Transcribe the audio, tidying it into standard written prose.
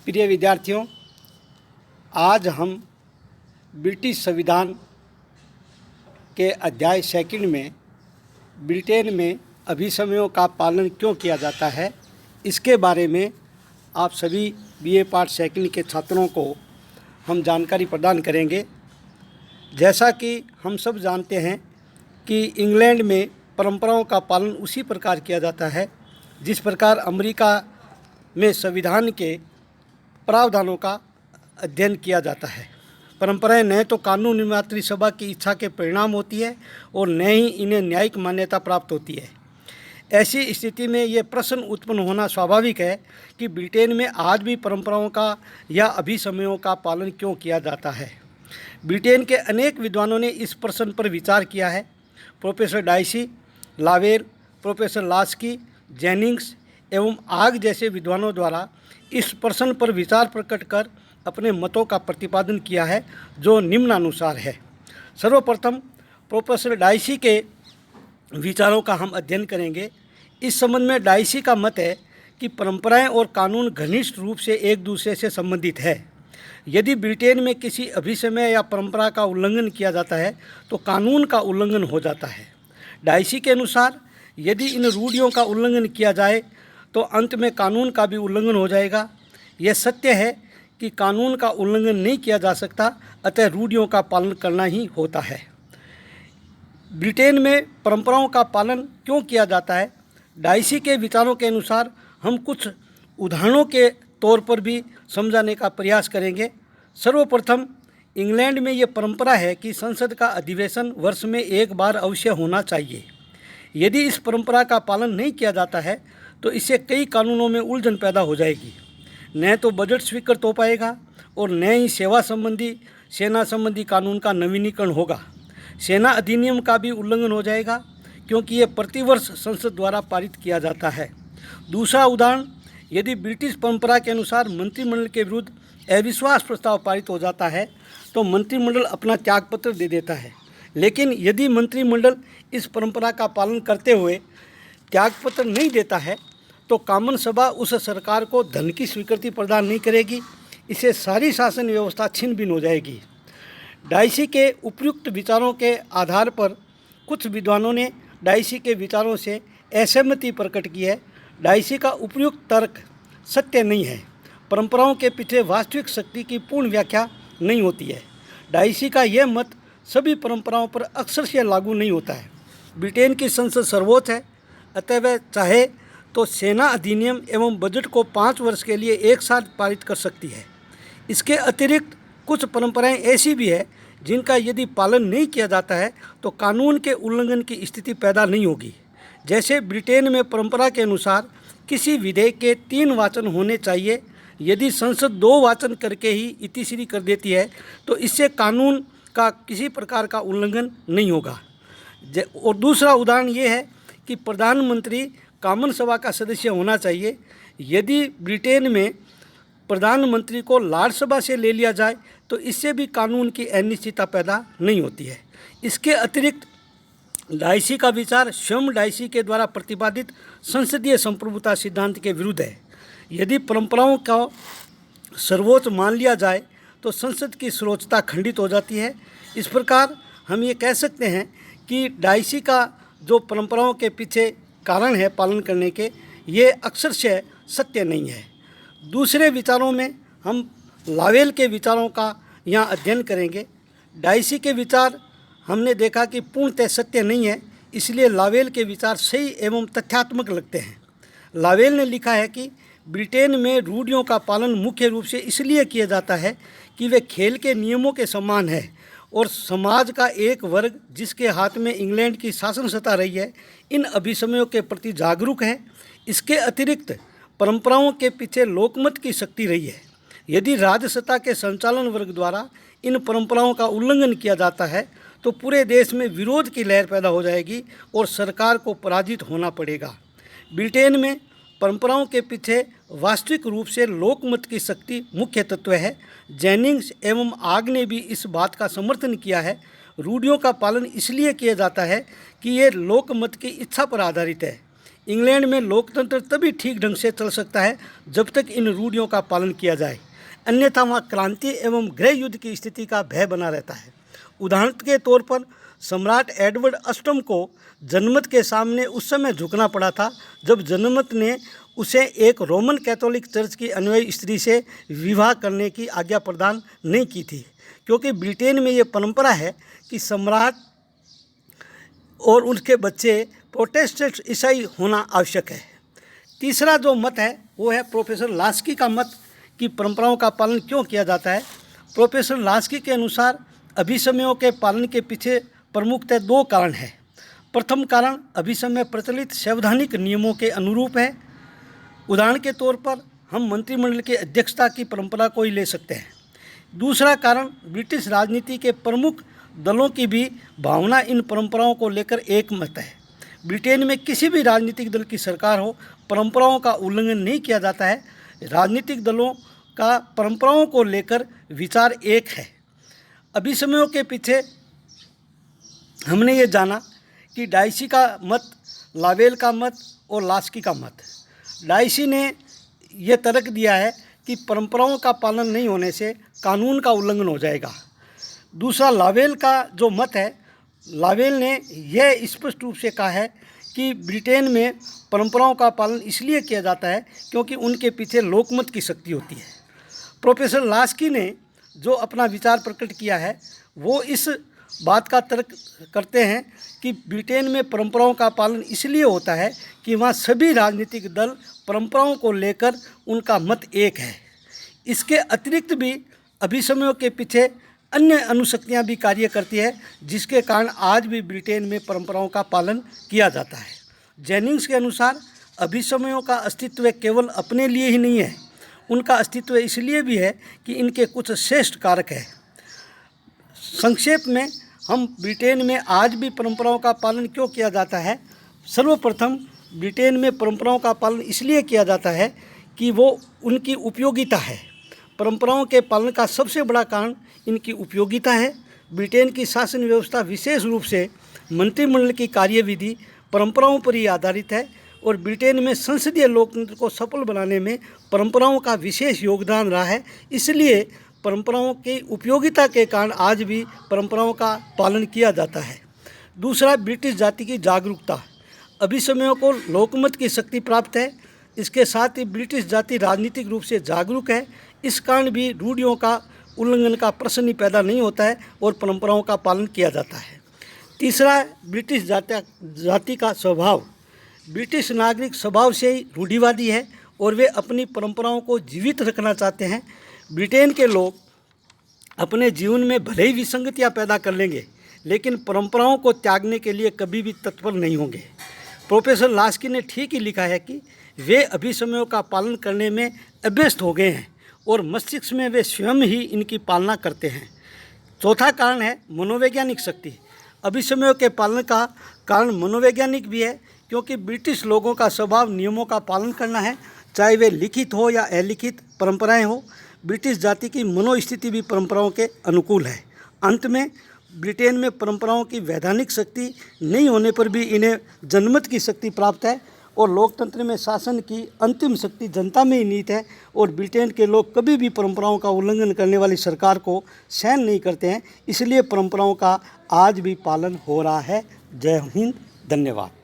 प्रिय विद्यार्थियों, आज हम ब्रिटिश संविधान के अध्याय सेकंड में ब्रिटेन में अभिसमयों का पालन क्यों किया जाता है, इसके बारे में आप सभी बीए पार्ट सेकंड के छात्रों को हम जानकारी प्रदान करेंगे। जैसा कि हम सब जानते हैं कि इंग्लैंड में परंपराओं का पालन उसी प्रकार किया जाता है जिस प्रकार अमेरिका में संविधान के प्रावधानों का अध्ययन किया जाता है। परंपराएं न तो कानून निर्मात्री सभा की इच्छा के परिणाम होती है और न ही इन्हें न्यायिक मान्यता प्राप्त होती है। ऐसी स्थिति में ये प्रश्न उत्पन्न होना स्वाभाविक है कि ब्रिटेन में आज भी परंपराओं का या अभिसमयों का पालन क्यों किया जाता है। ब्रिटेन के अनेक विद्वानों ने इस प्रश्न पर विचार किया है। प्रोफेसर डाइसी, लावेल, प्रोफेसर लास्की, जेनिंग्स एवं आग जैसे विद्वानों द्वारा इस प्रश्न पर विचार प्रकट कर अपने मतों का प्रतिपादन किया है, जो निम्नानुसार है। सर्वप्रथम प्रोफेसर डाइसी के विचारों का हम अध्ययन करेंगे। इस संबंध में डाइसी का मत है कि परंपराएं और कानून घनिष्ठ रूप से एक दूसरे से संबंधित है। यदि ब्रिटेन में किसी अभिसमय या परंपरा का उल्लंघन किया जाता है तो कानून का उल्लंघन हो जाता है। डाइसी के अनुसार यदि इन रूढ़ियों का उल्लंघन किया जाए तो अंत में कानून का भी उल्लंघन हो जाएगा। यह सत्य है कि कानून का उल्लंघन नहीं किया जा सकता, अतः रूढ़ियों का पालन करना ही होता है। ब्रिटेन में परंपराओं का पालन क्यों किया जाता है? डाइसी के विचारों के अनुसार हम कुछ उदाहरणों के तौर पर भी समझाने का प्रयास करेंगे। सर्वप्रथम, इंग्लैंड में ये परंपरा है कि संसद का अधिवेशन वर्ष में एक बार अवश्य होना चाहिए। यदि इस परंपरा का पालन नहीं किया जाता है तो इससे कई कानूनों में उलझन पैदा हो जाएगी। न तो बजट स्वीकृत हो पाएगा और न ही सेना संबंधी कानून का नवीनीकरण होगा। सेना अधिनियम का भी उल्लंघन हो जाएगा क्योंकि ये प्रतिवर्ष संसद द्वारा पारित किया जाता है। दूसरा उदाहरण, यदि ब्रिटिश परंपरा के अनुसार मंत्रिमंडल के विरुद्ध अविश्वास प्रस्ताव पारित हो जाता है तो मंत्रिमंडल अपना त्यागपत्र दे देता है। लेकिन यदि मंत्रिमंडल इस परंपरा का पालन करते हुए त्यागपत्र नहीं देता है तो कॉमन सभा उस सरकार को धन की स्वीकृति प्रदान नहीं करेगी। इससे सारी शासन व्यवस्था छिन्न भिन्न हो जाएगी। डाइसी के उपयुक्त विचारों के आधार पर कुछ विद्वानों ने डाइसी के विचारों से असहमति प्रकट की है। डाइसी का उपयुक्त तर्क सत्य नहीं है। परंपराओं के पीछे वास्तविक शक्ति की पूर्ण व्याख्या नहीं होती है। डाइसी का यह मत सभी परंपराओं पर अक्सर से लागू नहीं होता है। ब्रिटेन की संसद सर्वोच्च है, अतः वह चाहे तो सेना अधिनियम एवं बजट को 5 वर्ष के लिए एक साथ पारित कर सकती है। इसके अतिरिक्त कुछ परंपराएं ऐसी भी है जिनका यदि पालन नहीं किया जाता है तो कानून के उल्लंघन की स्थिति पैदा नहीं होगी। जैसे ब्रिटेन में परंपरा के अनुसार किसी विधेयक के 3 वाचन होने चाहिए। यदि संसद 2 वाचन करके ही इतिश्री कर देती है तो इससे कानून का किसी प्रकार का उल्लंघन नहीं होगा। और दूसरा उदाहरण ये है कि प्रधानमंत्री कॉमन सभा का सदस्य होना चाहिए। यदि ब्रिटेन में प्रधानमंत्री को लॉर्ड सभा से ले लिया जाए तो इससे भी कानून की अनिश्चितता पैदा नहीं होती है। इसके अतिरिक्त डाइसी का विचार स्वयं डाइसी के द्वारा प्रतिपादित संसदीय संप्रभुता सिद्धांत के विरुद्ध है। यदि परंपराओं का सर्वोच्च मान लिया जाए तो संसद की सर्वोच्चता खंडित हो जाती है। इस प्रकार हम ये कह सकते हैं कि डाइसी का जो परंपराओं के पीछे कारण है पालन करने के, ये अक्सर से सत्य नहीं है। दूसरे विचारों में हम लावेल के विचारों का यहाँ अध्ययन करेंगे। डाइसी के विचार हमने देखा कि पूर्णतः सत्य नहीं है, इसलिए लावेल के विचार सही एवं तथ्यात्मक लगते हैं। लावेल ने लिखा है कि ब्रिटेन में रूढ़ियों का पालन मुख्य रूप से इसलिए किया जाता है कि वे खेल के नियमों के समान है और समाज का एक वर्ग जिसके हाथ में इंग्लैंड की शासन सत्ता रही है इन अभिसमयों के प्रति जागरूक है। इसके अतिरिक्त परंपराओं के पीछे लोकमत की शक्ति रही है। यदि राजसत्ता के संचालन वर्ग द्वारा इन परंपराओं का उल्लंघन किया जाता है तो पूरे देश में विरोध की लहर पैदा हो जाएगी और सरकार को पराजित होना पड़ेगा। ब्रिटेन में परंपराओं के पीछे वास्तविक रूप से लोकमत की शक्ति मुख्य तत्व है। जेनिंग्स एवं आग ने भी इस बात का समर्थन किया है। रूढ़ियों का पालन इसलिए किया जाता है कि ये लोकमत की इच्छा पर आधारित है। इंग्लैंड में लोकतंत्र तभी ठीक ढंग से चल सकता है जब तक इन रूढ़ियों का पालन किया जाए, अन्यथा वहाँ क्रांति एवं गृह युद्ध की स्थिति का भय बना रहता है। उदाहरण के तौर पर सम्राट एडवर्ड अष्टम को जनमत के सामने उस समय झुकना पड़ा था जब जनमत ने उसे एक रोमन कैथोलिक चर्च की अनुयायी स्त्री से विवाह करने की आज्ञा प्रदान नहीं की थी, क्योंकि ब्रिटेन में ये परंपरा है कि सम्राट और उनके बच्चे प्रोटेस्टेंट ईसाई होना आवश्यक है। तीसरा जो मत है वो है प्रोफेसर लास्की का मत कि परंपराओं का पालन क्यों किया जाता है। प्रोफेसर लास्की के अनुसार अभिसमयों के पालन के पीछे प्रमुखतः दो कारण हैं। प्रथम कारण अभिसमय प्रचलित संवैधानिक नियमों के अनुरूप है। उदाहरण के तौर पर हम मंत्रिमंडल की अध्यक्षता की परंपरा को ही ले सकते हैं। दूसरा कारण ब्रिटिश राजनीति के प्रमुख दलों की भी भावना इन परंपराओं को लेकर एक मत है। ब्रिटेन में किसी भी राजनीतिक दल की सरकार हो, परंपराओं का उल्लंघन नहीं किया जाता है। राजनीतिक दलों का परंपराओं को लेकर विचार एक है। अभिसमयों के पीछे हमने ये जाना कि डाइसी का मत, लावेल का मत और लास्की का मत। डाइसी ने यह तर्क दिया है कि परंपराओं का पालन नहीं होने से कानून का उल्लंघन हो जाएगा। दूसरा लावेल का जो मत है, लावेल ने यह स्पष्ट रूप से कहा है कि ब्रिटेन में परंपराओं का पालन इसलिए किया जाता है क्योंकि उनके पीछे लोकमत की शक्ति होती है। प्रोफेसर लास्की ने जो अपना विचार प्रकट किया है वो इस बात का तर्क करते हैं कि ब्रिटेन में परंपराओं का पालन इसलिए होता है कि वहाँ सभी राजनीतिक दल परंपराओं को लेकर उनका मत एक है। इसके अतिरिक्त भी अभिसमयों के पीछे अन्य अनुशक्तियाँ भी कार्य करती है, जिसके कारण आज भी ब्रिटेन में परंपराओं का पालन किया जाता है। जेनिंग्स के अनुसार अभिसमयों का अस्तित्व केवल अपने लिए ही नहीं है, उनका अस्तित्व इसलिए भी है कि इनके कुछ श्रेष्ठ कारक हैं। संक्षेप में हम ब्रिटेन में आज भी परंपराओं का पालन क्यों किया जाता है। सर्वप्रथम ब्रिटेन में परंपराओं का पालन इसलिए किया जाता है कि वो उनकी उपयोगिता है। परंपराओं के पालन का सबसे बड़ा कारण इनकी उपयोगिता है। ब्रिटेन की शासन व्यवस्था विशेष रूप से मंत्रिमंडल की कार्यविधि परंपराओं पर ही आधारित है और ब्रिटेन में संसदीय लोकतंत्र को सफल बनाने में परंपराओं का विशेष योगदान रहा है। इसलिए परंपराओं की उपयोगिता के कारण आज भी परंपराओं का पालन किया जाता है। दूसरा, ब्रिटिश जाति की जागरूकता। अभिसमयों को लोकमत की शक्ति प्राप्त है। इसके साथ ही ब्रिटिश जाति राजनीतिक रूप से जागरूक है। इस कारण भी रूढ़ियों का उल्लंघन का प्रश्न ही पैदा नहीं होता है और परंपराओं का पालन किया जाता है। तीसरा, ब्रिटिश जाति का स्वभाव। ब्रिटिश नागरिक स्वभाव से ही रूढ़िवादी है और वे अपनी परंपराओं को जीवित रखना चाहते हैं। ब्रिटेन के लोग अपने जीवन में भले ही विसंगतियाँ पैदा कर लेंगे, लेकिन परंपराओं को त्यागने के लिए कभी भी तत्पर नहीं होंगे। प्रोफेसर लास्की ने ठीक ही लिखा है कि वे अभिसमयों का पालन करने में अभ्यस्त हो गए हैं और मस्तिष्क में वे स्वयं ही इनकी पालना करते हैं। चौथा कारण है मनोवैज्ञानिक शक्ति। अभिसमयों के पालन का कारण मनोवैज्ञानिक भी है, क्योंकि ब्रिटिश लोगों का स्वभाव नियमों का पालन करना है, चाहे वे लिखित हो या अलिखित परंपराएं हो। ब्रिटिश जाति की मनोस्थिति भी परंपराओं के अनुकूल है। अंत में ब्रिटेन में परंपराओं की वैधानिक शक्ति नहीं होने पर भी इन्हें जनमत की शक्ति प्राप्त है और लोकतंत्र में शासन की अंतिम शक्ति जनता में ही निहित है और ब्रिटेन के लोग कभी भी परंपराओं का उल्लंघन करने वाली सरकार को सहन नहीं करते हैं। इसलिए परंपराओं का आज भी पालन हो रहा है। जय हिंद, धन्यवाद।